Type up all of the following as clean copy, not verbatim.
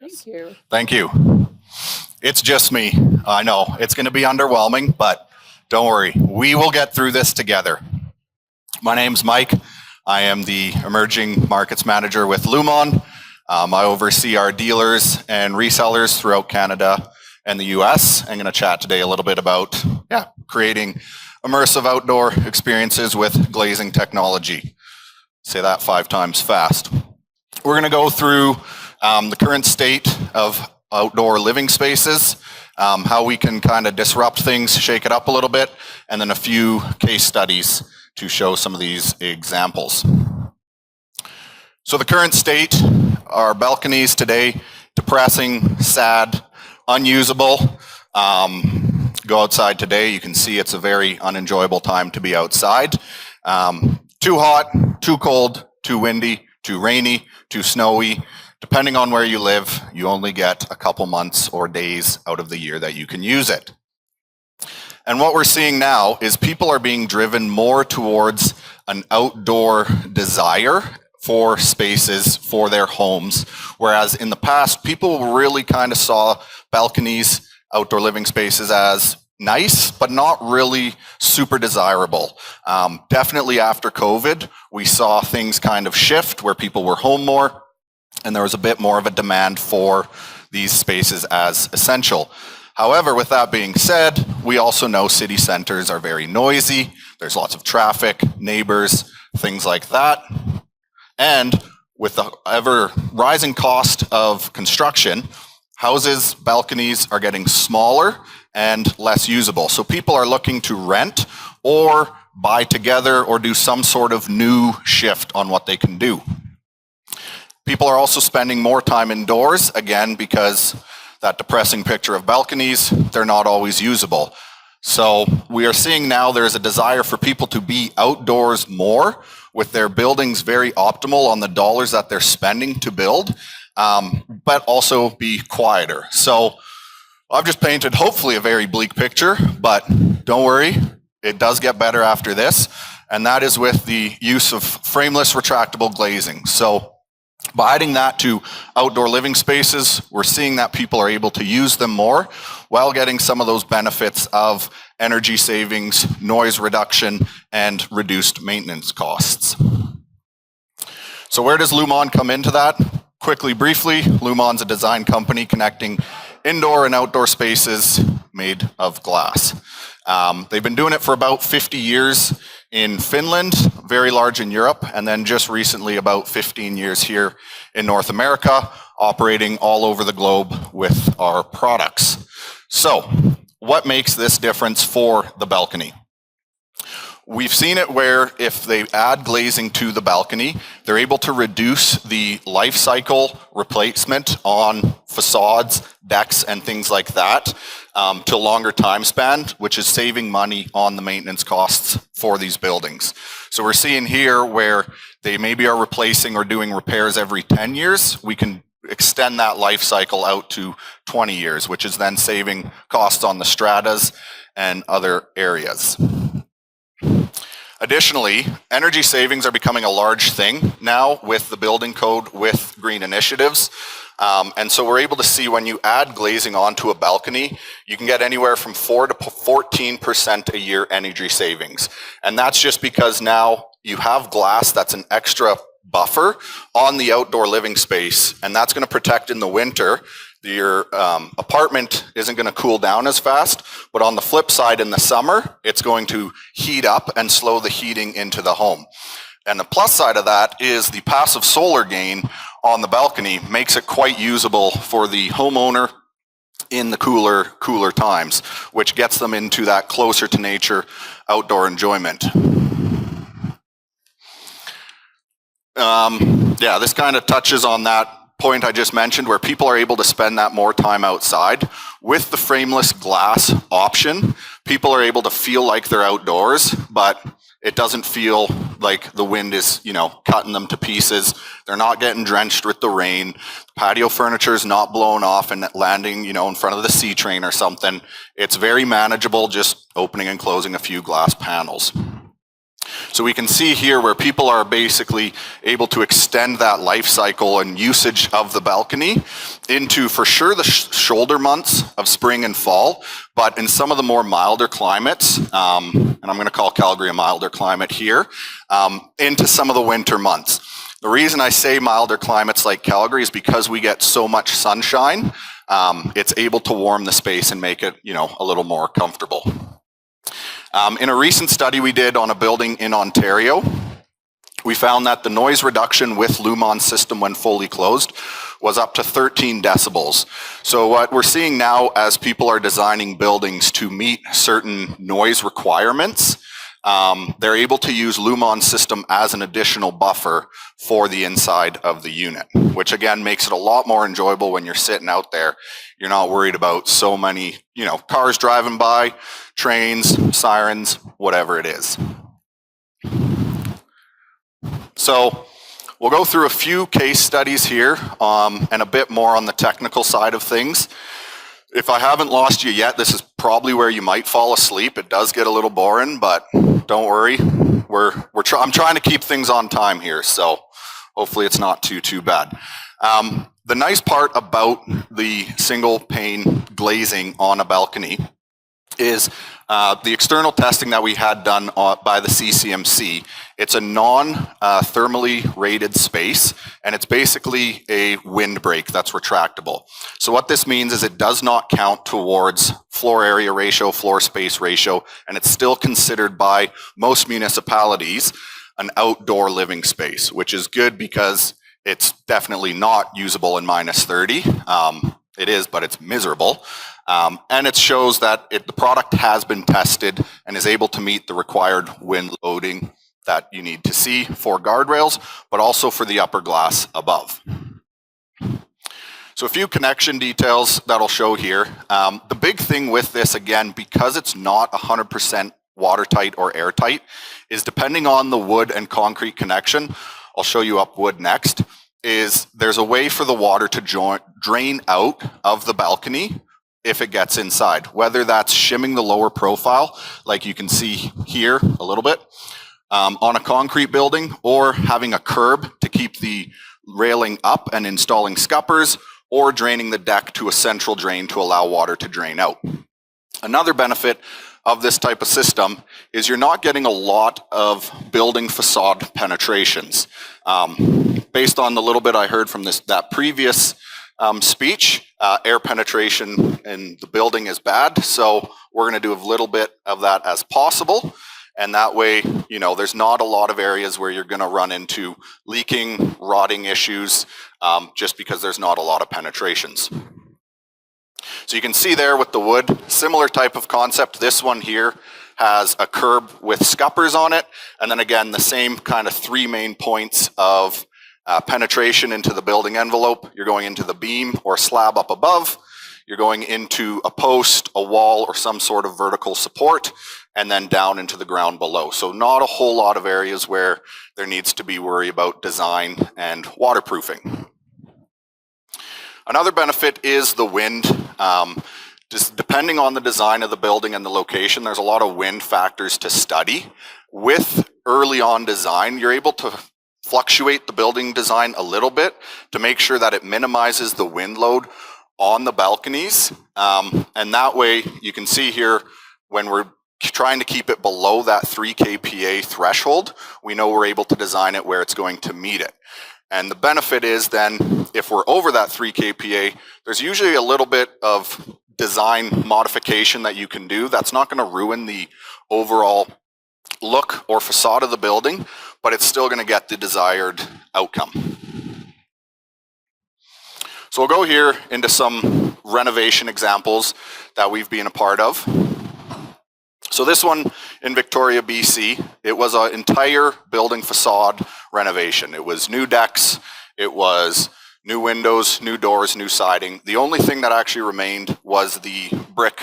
Thank you. Thank you. It's just me. I know it's going to be underwhelming, but don't worry. We will get through this together. My name's Mike. I am the Emerging Markets Manager with Lumon. I oversee our dealers and resellers throughout Canada and the US. I'm going to chat today a little bit about creating immersive outdoor experiences with glazing technology. Say that 5 times fast. We're going to go through the current state of outdoor living spaces, how we can kind of disrupt things, shake it up a little bit, and then a few case studies to show some of these examples. So the current state, our balconies today, depressing, sad, unusable. Go outside today, you can see it's a very unenjoyable time to be outside. Too hot, too cold, too windy, too rainy, too snowy. Depending on where you live, you only get a couple months or days out of the year that you can use it. And what we're seeing now is people are being driven more towards an outdoor desire for spaces for their homes, whereas in the past, people really kind of saw balconies, outdoor living spaces as nice, but not really super desirable. Definitely after COVID, we saw things kind of shift where people were home more, and there was a bit more of a demand for these spaces as essential. However, with that being said, we also know city centers are very noisy. There's lots of traffic, neighbors, things like that. And with the ever rising cost of construction, houses, balconies are getting smaller and less usable. So people are looking to rent or buy together or do some sort of new shift on what they can do. People are also spending more time indoors, again, because that depressing picture of balconies, they're not always usable. So we are seeing now there's a desire for people to be outdoors more, with their buildings very optimal on the dollars that they're spending to build, but also be quieter. So I've just painted hopefully a very bleak picture, but don't worry, it does get better after this, and that is with the use of frameless retractable glazing. So by adding that to outdoor living spaces, we're seeing that people are able to use them more while getting some of those benefits of energy savings, noise reduction, and reduced maintenance costs. So where does Lumon come into that? Quickly, briefly, Lumon's a design company connecting indoor and outdoor spaces made of glass. They've been doing it for about 50 years in Finland, very large in Europe, and then just recently about 15 years here in North America, operating all over the globe with our products. So, what makes this difference for the balcony? We've seen it where if they add glazing to the balcony, they're able to reduce the life cycle replacement on facades, decks, and things like that to a longer time span, which is saving money on the maintenance costs for these buildings. So we're seeing here where they maybe are replacing or doing repairs every 10 years. We can extend that life cycle out to 20 years, which is then saving costs on the stratas and other areas. Additionally, energy savings are becoming a large thing now with the building code, with green initiatives. And so we're able to see when you add glazing onto a balcony, you can get anywhere from 4 to 14% a year energy savings. And that's just because now you have glass that's an extra buffer on the outdoor living space, and that's going to protect in the winter. Your apartment isn't going to cool down as fast, but on the flip side in the summer, it's going to heat up and slow the heating into the home. And the plus side of that is the passive solar gain on the balcony makes it quite usable for the homeowner in the cooler times, which gets them into that closer to nature outdoor enjoyment. This kind of touches on that point I just mentioned where people are able to spend that more time outside. With the frameless glass option, people are able to feel like they're outdoors, but it doesn't feel like the wind is, cutting them to pieces. They're not getting drenched with the rain. Patio furniture is not blown off and landing, in front of the C train or something. It's very manageable, just opening and closing a few glass panels. So we can see here where people are basically able to extend that life cycle and usage of the balcony into, for sure, the shoulder months of spring and fall, but in some of the more milder climates, and I'm going to call Calgary a milder climate here, into some of the winter months. The reason I say milder climates like Calgary is because we get so much sunshine, it's able to warm the space and make it, a little more comfortable. In a recent study we did on a building in Ontario, we found that the noise reduction with Lumon system when fully closed was up to 13 decibels. So what we're seeing now as people are designing buildings to meet certain noise requirements, they're able to use Lumon system as an additional buffer for the inside of the unit, which again makes it a lot more enjoyable when you're sitting out there. You're not worried about so many, cars driving by, trains, sirens, whatever it is. So we'll go through a few case studies here and a bit more on the technical side of things. If I haven't lost you yet, this is probably where you might fall asleep. It does get a little boring, but don't worry. I'm trying to keep things on time here, so hopefully it's not too bad. The nice part about the single pane glazing on a balcony is the external testing that we had done by the CCMC. It's a non-thermally rated space, and it's basically a windbreak that's retractable. So what this means is it does not count towards floor area ratio, floor space ratio, and it's still considered by most municipalities an outdoor living space, which is good because it's definitely not usable in minus 30. It is, but it's miserable. And it shows that the product has been tested and is able to meet the required wind loading that you need to see for guardrails, but also for the upper glass above. So a few connection details that I'll show here. The big thing with this, again, because it's not 100% watertight or airtight, is depending on the wood and concrete connection, I'll show you up wood next, is there's a way for the water to drain out of the balcony if it gets inside, whether that's shimming the lower profile, like you can see here a little bit, on a concrete building, or having a curb to keep the railing up and installing scuppers, or draining the deck to a central drain to allow water to drain out. Another benefit of this type of system is you're not getting a lot of building facade penetrations. Based on the little bit I heard from that previous speech, air penetration in the building is bad, so we're going to do a little bit of that as possible, and that way, there's not a lot of areas where you're going to run into leaking, rotting issues, just because there's not a lot of penetrations. So you can see there with the wood, similar type of concept. This one here has a curb with scuppers on it, and then again, the same kind of three main points of penetration into the building envelope. You're going into the beam or slab up above, you're going into a post, a wall, or some sort of vertical support, and then down into the ground below. So not a whole lot of areas where there needs to be worry about design and waterproofing. Another benefit is the wind. Just depending on the design of the building and the location, there's a lot of wind factors to study. With early on design, you're able to fluctuate the building design a little bit to make sure that it minimizes the wind load on the balconies. And that way, you can see here, when we're trying to keep it below that 3 kPa threshold, we know we're able to design it where it's going to meet it. And the benefit is then, if we're over that 3 kPa, there's usually a little bit of design modification that you can do that's not going to ruin the overall look or facade of the building, but it's still going to get the desired outcome. So we'll go here into some renovation examples that we've been a part of. So this one in Victoria, BC, it was an entire building facade renovation. It was new decks, it was new windows, new doors, new siding. The only thing that actually remained was the brick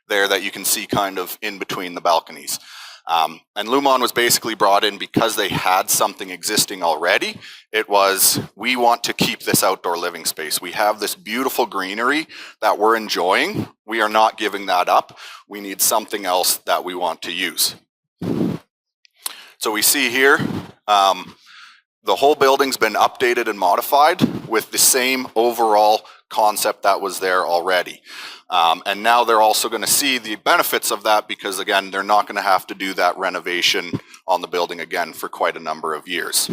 there that you can see kind of in between the balconies. And Lumon was basically brought in because they had something existing already. It was, we want to keep this outdoor living space. We have this beautiful greenery that we're enjoying. We are not giving that up. We need something else that we want to use. So we see here, the whole building's been updated and modified with the same overall concept that was there already. And now they're also going to see the benefits of that because, again, they're not going to have to do that renovation on the building again for quite a number of years.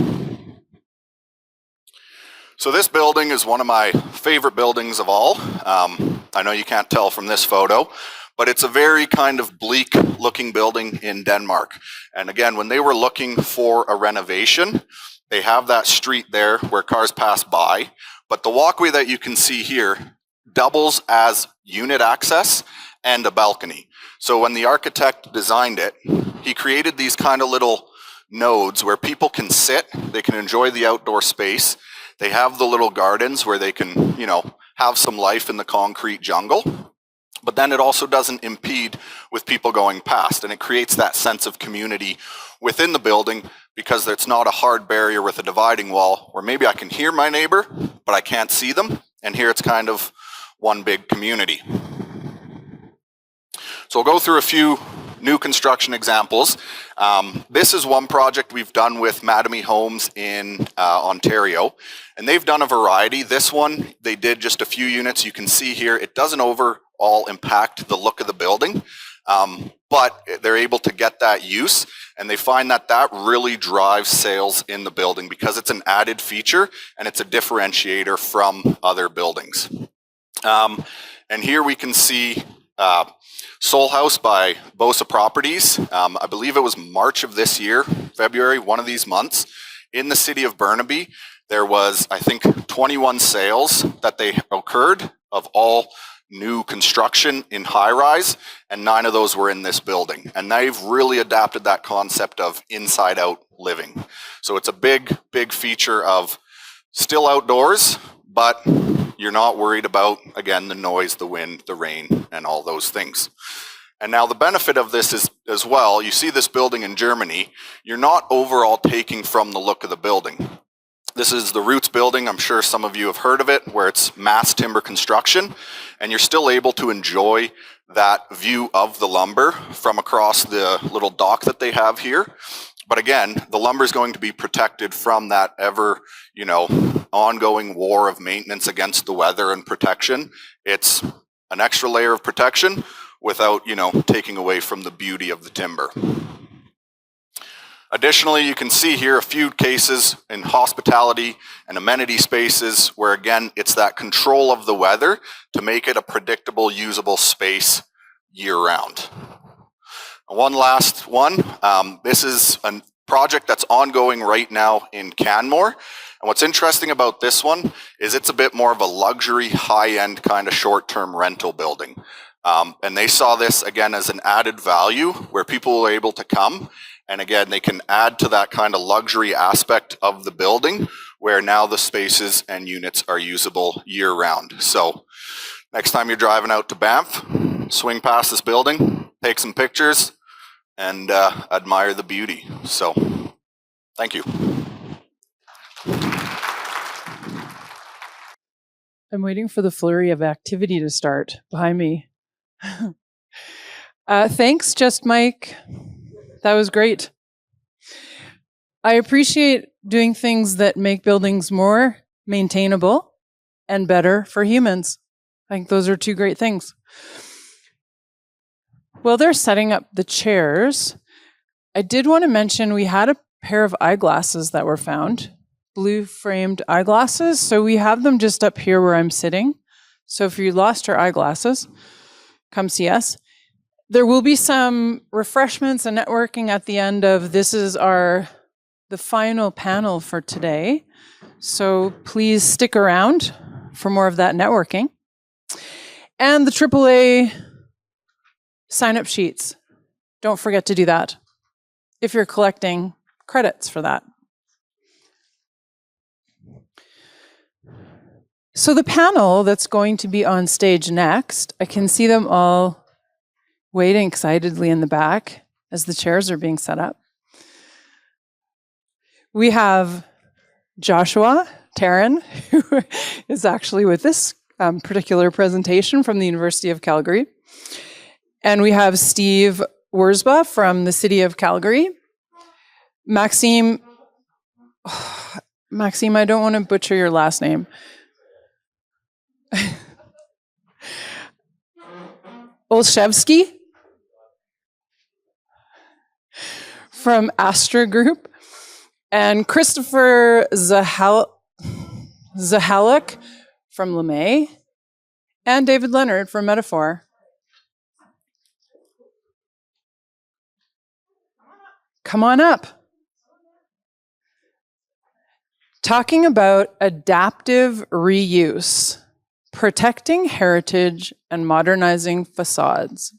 So this building is one of my favorite buildings of all. I know you can't tell from this photo, but it's a very kind of bleak looking building in Denmark. And again, when they were looking for a renovation, they have that street there where cars pass by, but the walkway that you can see here doubles as unit access and a balcony. So when the architect designed it, he created these kind of little nodes where people can sit, they can enjoy the outdoor space. They have the little gardens where they can, you know, have some life in the concrete jungle. But then it also doesn't impede with people going past, and it creates that sense of community within the building because it's not a hard barrier with a dividing wall where maybe I can hear my neighbor, but I can't see them. And here it's kind of one big community. So we'll go through a few new construction examples. This is one project we've done with Mattamy Homes in Ontario, and they've done a variety. This one, they did just a few units. You can see here, it doesn't overall impact the look of the building, but they're able to get that use, and they find that that really drives sales in the building because it's an added feature and it's a differentiator from other buildings. And here we can see Soul House by Bosa Properties. I believe it was March of this year, February, one of these months. In the city of Burnaby, there was, I think, 21 sales that they occurred of all new construction in high-rise, and 9 of those were in this building. And they've really adapted that concept of inside-out living. So it's a big, big feature of still outdoors, but you're not worried about, again, the noise, the wind, the rain, and all those things. And now the benefit of this is, as well, you see this building in Germany, you're not overall taking from the look of the building. This is the Roots building. I'm sure some of you have heard of it, where it's mass timber construction, and you're still able to enjoy that view of the lumber from across the little dock that they have here. But again, the lumber is going to be protected from that ever, you know, ongoing war of maintenance against the weather and protection. It's an extra layer of protection without, you know, taking away from the beauty of the timber. Additionally, you can see here a few cases in hospitality and amenity spaces where, again, it's that control of the weather to make it a predictable, usable space year-round. One last one. This is a project that's ongoing right now in Canmore. And what's interesting about this one is it's a bit more of a luxury, high-end kind of short-term rental building. And they saw this, again, as an added value where people were able to come. And again, they can add to that kind of luxury aspect of the building where now the spaces and units are usable year-round. So next time you're driving out to Banff, swing past this building, take some pictures, and admire the beauty. So, thank you. I'm waiting for the flurry of activity to start behind me. Thanks, Just Mike. That was great. I appreciate doing things that make buildings more maintainable and better for humans. I think those are two great things. While they're setting up the chairs, I did want to mention we had a pair of eyeglasses that were found, blue framed eyeglasses. So we have them just up here where I'm sitting. So if you lost your eyeglasses, come see us. There will be some refreshments and networking at the end of this is the final panel for today. So please stick around for more of that networking. And the AAA sign-up sheets. Don't forget to do that if you're collecting credits for that. So the panel that's going to be on stage next, I can see them all waiting excitedly in the back as the chairs are being set up. We have Joshua Taryn, who is actually with this particular presentation from the University of Calgary. And we have Steve Wurzba from the City of Calgary. Maxime, Maxime, I don't want to butcher your last name. Olszewski from Astra Group, and Christopher Zahalik from LeMay, and David Leonard from Metaphor. Come on up. Talking about adaptive reuse, protecting heritage and modernizing facades.